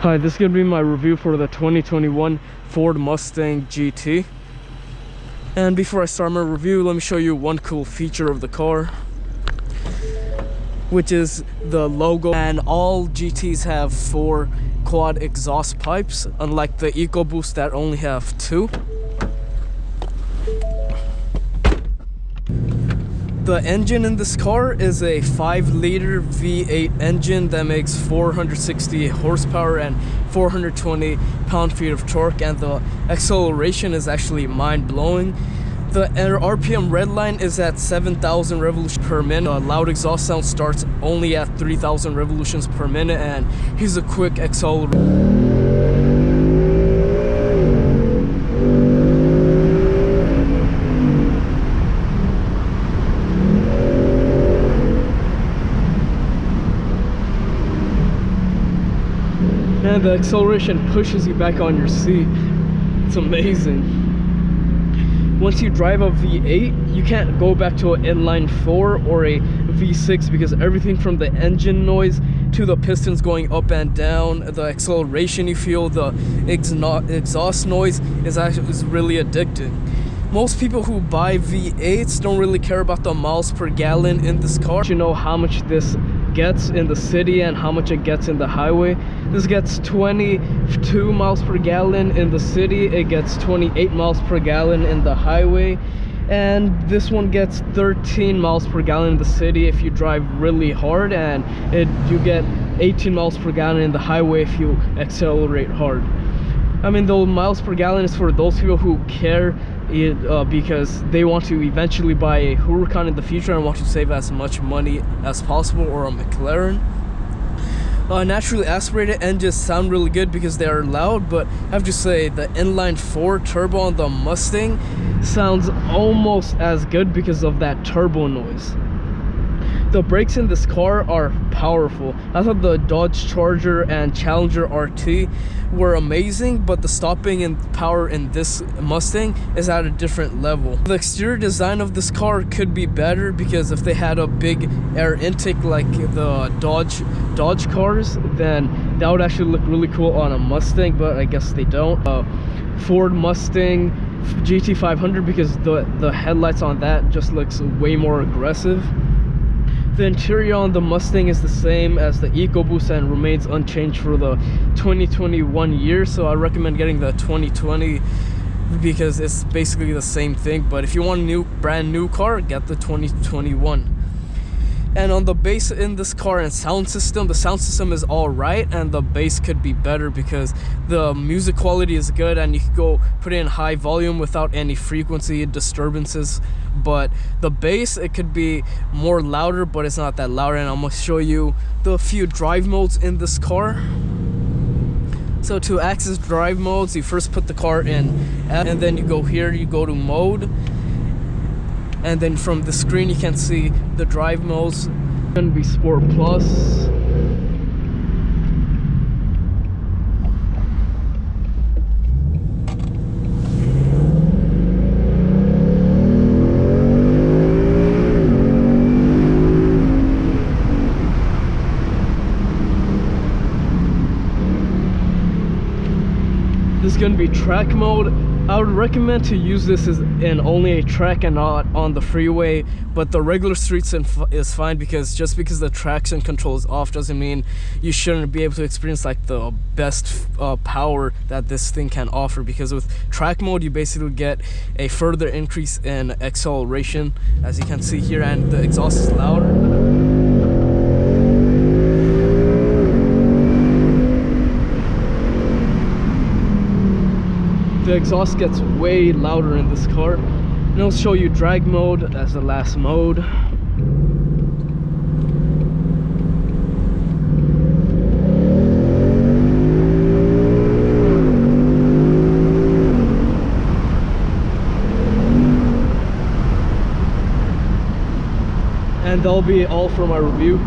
Hi, this is going to be my review for the 2021 Ford Mustang GT. And before I start my review, let me show you one cool feature of the car, which is the logo. And all GTs have 4 quad exhaust pipes, unlike the EcoBoost that only have 2. The engine in this car is a 5-liter V8 engine that makes 460 horsepower and 420 pound-feet of torque, and the acceleration is actually mind-blowing. The RPM redline is at 7,000 revolutions per minute. The loud exhaust sound starts only at 3,000 revolutions per minute, and here's a quick acceleration. And the acceleration pushes you back on your seat. It's amazing. Once you drive a V8, you can't go back to an inline 4 or a V6 because everything from the engine noise to the pistons going up and down, the acceleration you feel, the exhaust noise is really addicting. Most people who buy V8s don't really care about the miles per gallon in this car. You know how much this gets in the city and how much it gets in the highway. This gets 22 miles per gallon in the city. It gets 28 miles per gallon in the highway. And this one gets 13 miles per gallon in the city if you drive really hard, and you get 18 miles per gallon in the highway if you accelerate hard. I mean, the miles per gallon is for those people who care because they want to eventually buy a Huracan in the future and want to save as much money as possible, or a McLaren. Naturally aspirated engines sound really good because they are loud, but I have to say the inline 4 turbo on the Mustang sounds almost as good because of that turbo noise. The brakes in this car are powerful. I thought the Dodge Charger and Challenger RT were amazing, but the stopping and power in this Mustang is at a different level. The exterior design of this car could be better, because if they had a big air intake like the Dodge cars, then that would actually look really cool on a Mustang, but I guess they don't. Ford Mustang GT500, because the headlights on that just looks way more aggressive. The interior on the Mustang is the same as the EcoBoost and remains unchanged for the 2021 year, so I recommend getting the 2020 because it's basically the same thing. But if you want a brand new car, get the 2021. And on the bass in this car and sound system, the sound system is all right, and the bass could be better because the music quality is good and you can go put it in high volume without any frequency disturbances. But the bass, it could be more louder, but it's not that loud. And I'm gonna show you the few drive modes in this car. So to access drive modes, you first put the car in F, and then you go here, you go to mode, and then from the screen you can see the drive modes. It's gonna be Sport Plus. This is going to be track mode. I would recommend to use this in only a track and not on the freeway, but the regular streets is fine, because just because the traction control is off doesn't mean you shouldn't be able to experience like the best power that this thing can offer, because with track mode you basically get a further increase in acceleration, as you can see here, and the exhaust is louder. The exhaust gets way louder in this car. And I'll show you drag mode as the last mode. And that'll be all for my review.